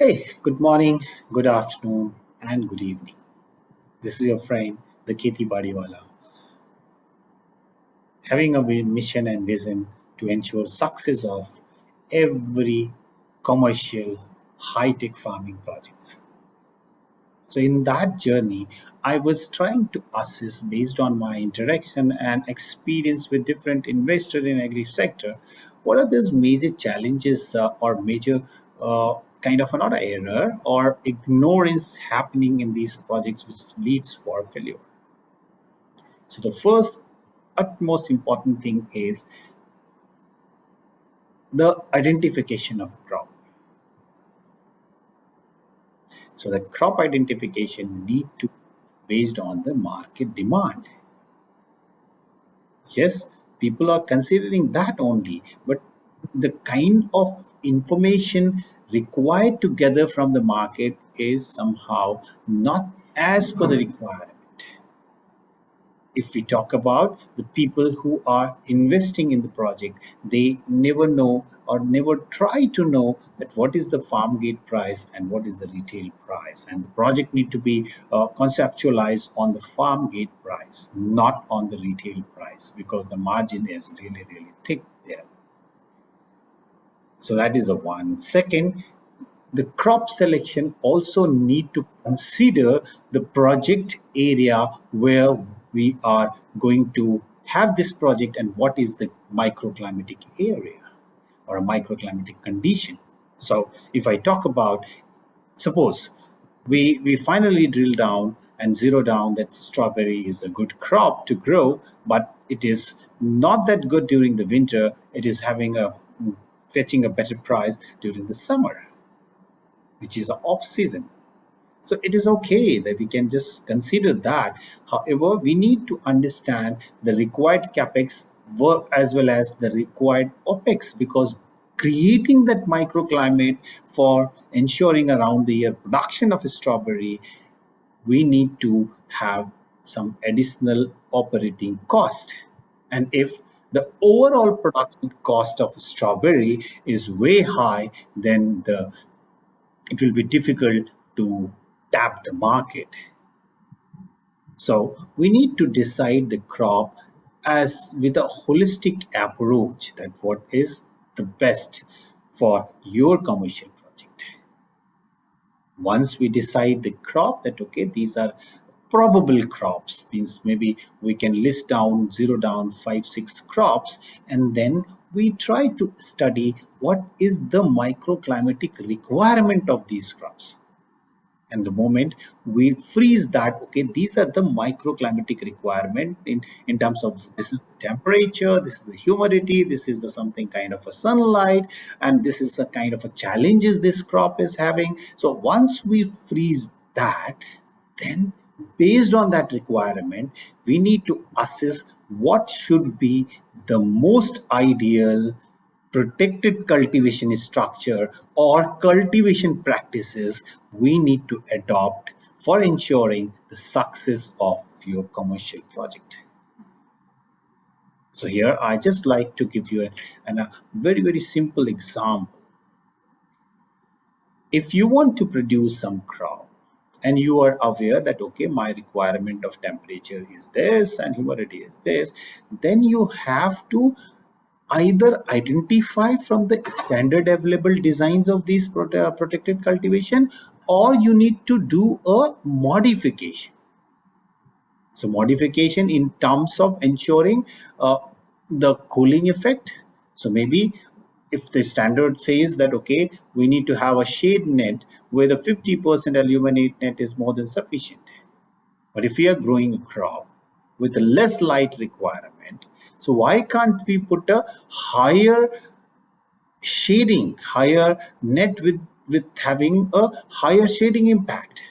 Hey, good morning, good afternoon, and good evening. This is your friend, the Keti Badiwala, having a mission and vision to ensure success of every commercial high-tech farming projects. So in that journey, I was trying to assess based on my interaction and experience with different investors in agri sector, what are those major challenges or major kind of another error or ignorance happening in these projects which leads for failure. So the first utmost important thing is the identification of crop. So the crop identification need to based on the market demand. Yes, people are considering that only, but the kind of information required to gather from the market is somehow not as per the requirement. If we talk about the people who are investing in the project, they never know or never try to know that what is the farm gate price and what is the retail price, and the project need to be conceptualized on the farm gate price, not on the retail price, because the margin is really thick there. So that is a one. Second, the crop selection also need to consider the project area where we are going to have this project and what is the microclimatic area or a microclimatic condition. So if I talk about, suppose we finally drill down and zero down that strawberry is a good crop to grow, but it is not that good during the winter. It is having a fetching a better price during the summer, which is off season. So it is okay that we can just consider that. However, we need to understand the required capex work as well as the required opex, because creating that microclimate for ensuring around the year production of a strawberry, we need to have some additional operating cost. And if the overall production cost of strawberry is way high, then it will be difficult to tap the market. So we need to decide the crop as with a holistic approach, that what is the best for your commercial project. Once we decide the crop, that okay, these are probable crops, means maybe we can list down, zero down 5 6 crops, and then we try to study what is the microclimatic requirement of these crops. And the moment we freeze that, okay, these are the microclimatic requirement in terms of this is the temperature, this is the humidity, this is the something kind of a sunlight, and this is a kind of a challenges this crop is having. So once we freeze that, then based on that requirement, we need to assess what should be the most ideal protected cultivation structure or cultivation practices we need to adopt for ensuring the success of your commercial project. So here I just like to give you a very simple example. If you want to produce some crop and you are aware that okay, my requirement of temperature is this and humidity is this, then you have to either identify from the standard available designs of these protected cultivation, or you need to do a modification. So modification in terms of ensuring the cooling effect. So maybe if the standard says that okay, we need to have a shade net where the 50% illuminate net is more than sufficient, but if we are growing a crop with a less light requirement, so why can't we put a higher shading, higher net with having a higher shading impact?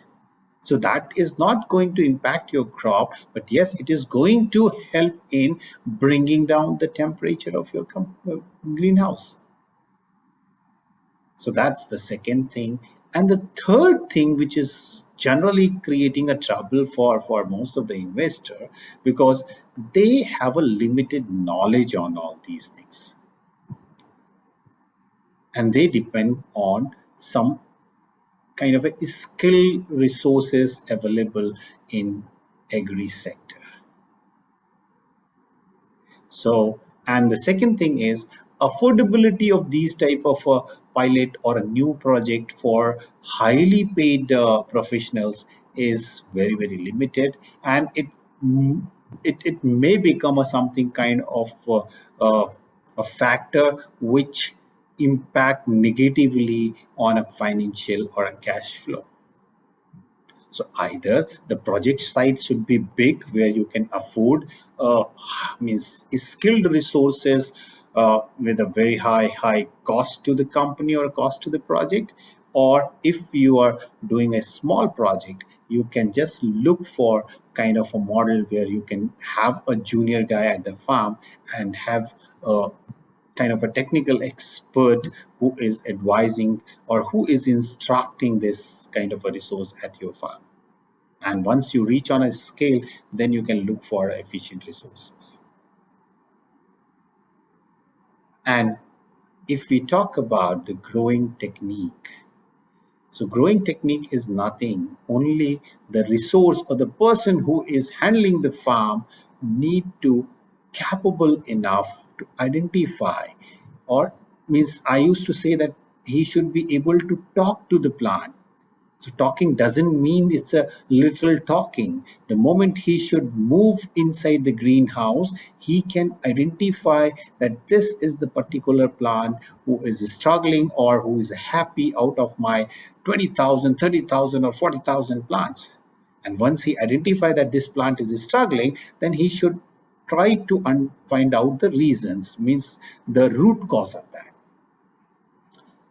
So that is not going to impact your crop, but yes, it is going to help in bringing down the temperature of your greenhouse. So that's the second thing. And the third thing, which is generally creating a trouble for most of the investor, because they have a limited knowledge on all these things, and they depend on some kind of a skill resources available in agri sector. So, and the second thing is affordability of these type of pilot or a new project for highly paid professionals is very limited, and it may become a something kind of a factor which impact negatively on a financial or a cash flow. So either the project size should be big where you can afford means skilled resources with a very high cost to the company or cost to the project, or if you are doing a small project, you can just look for kind of a model where you can have a junior guy at the farm and have a kind of a technical expert who is advising or who is instructing this kind of a resource at your farm. And once you reach on a scale, then you can look for efficient resources. And if we talk about the growing technique, so growing technique is nothing, only the resource or the person who is handling the farm need to capable enough to identify, or means I used to say that he should be able to talk to the plant. So talking doesn't mean it's a literal talking. The moment he should move inside the greenhouse, he can identify that this is the particular plant who is struggling or who is happy out of my 20,000, 30,000 or 40,000 plants. And once he identifies that this plant is struggling, then he should try to find out the reasons, means the root cause of that.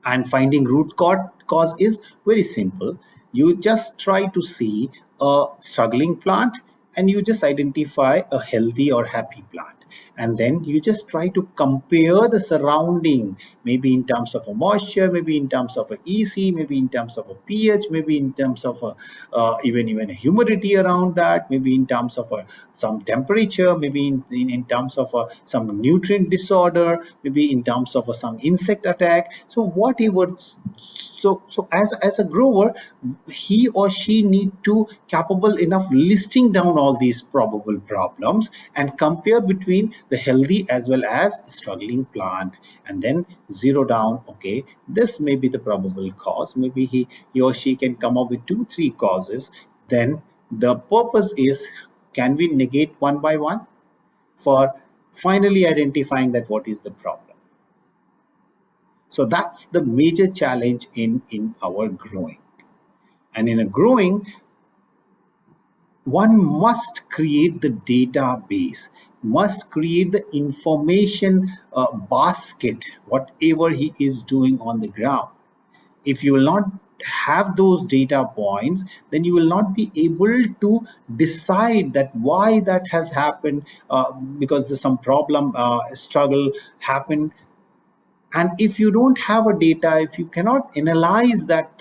And finding root cause is very simple. You just try to see a struggling plant and you just identify a healthy or happy plant, and then you just try to compare the surrounding, maybe in terms of a moisture, maybe in terms of a EC, maybe in terms of a pH, maybe in terms of a, even a humidity around that, maybe in terms of some temperature, maybe in terms of some nutrient disorder, maybe in terms of some insect attack. So whatever, so as a grower, he or she need to capable enough listing down all these probable problems and compare between the healthy as well as struggling plant, and then zero down, okay, this may be the probable cause. Maybe he or she can come up with 2-3 causes. Then the purpose is, can we negate one by one for finally identifying that what is the problem. So that's the major challenge in our growing. And in a growing, one must create the database, must create the information basket, whatever he is doing on the ground. If you will not have those data points, then you will not be able to decide that why that has happened, because there's some problem, struggle happened. And if you don't have a data, if you cannot analyze that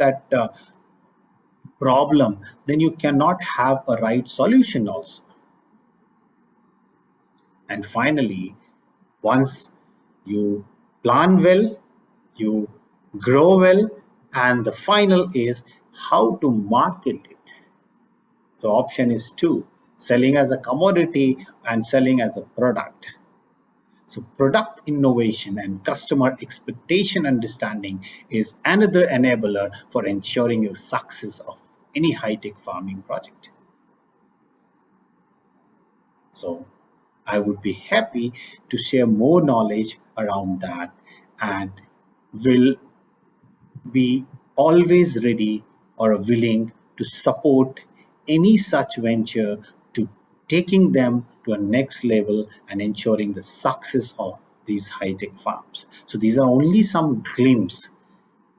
problem, then you cannot have a right solution also. And finally, once you plan well, you grow well, and the final is how to market it. The option is two: selling as a commodity and selling as a product. So product innovation and customer expectation understanding is another enabler for ensuring your success of any high-tech farming project. So I would be happy to share more knowledge around that, and will be always ready or willing to support any such venture to taking them to a next level and ensuring the success of these high-tech farms. So these are only some glimpse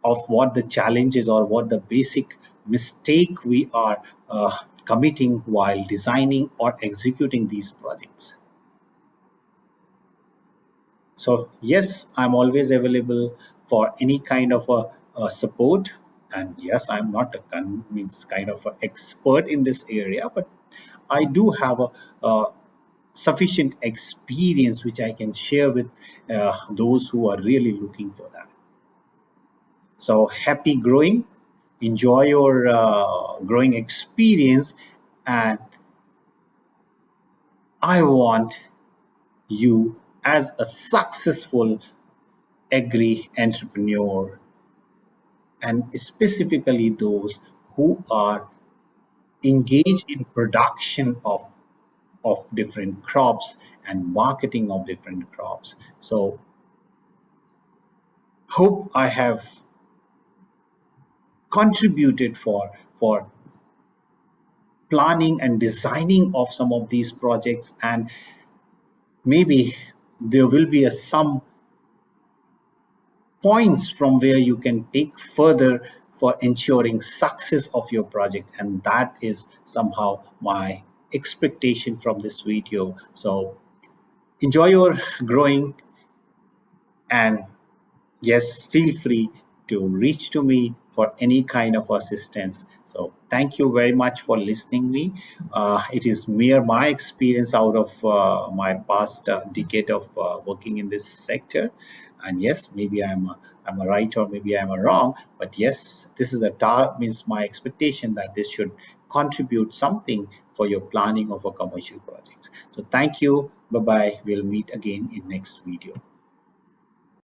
of what the challenges or what the basic mistake we are committing while designing or executing these projects. So yes, I'm always available for any kind of a support. And yes, I'm not a means kind of an expert in this area, but I do have a sufficient experience which I can share with those who are really looking for that. So happy growing, enjoy your growing experience, and I want you as a successful agri entrepreneur, and specifically those who are engaged in production of different crops and marketing of different crops. So hope I have contributed for planning and designing of some of these projects, and maybe there will be some points from where you can take further for ensuring success of your project, and that is somehow my expectation from this video. So enjoy your growing, and yes, feel free to reach to me for any kind of assistance. So thank you very much for listening me. It is mere my experience out of my past decade of working in this sector, and yes, maybe I'm a right or maybe I'm a wrong, but yes, this is the means my expectation that this should contribute something for your planning of a commercial project. So thank you, bye bye, we'll meet again in next video.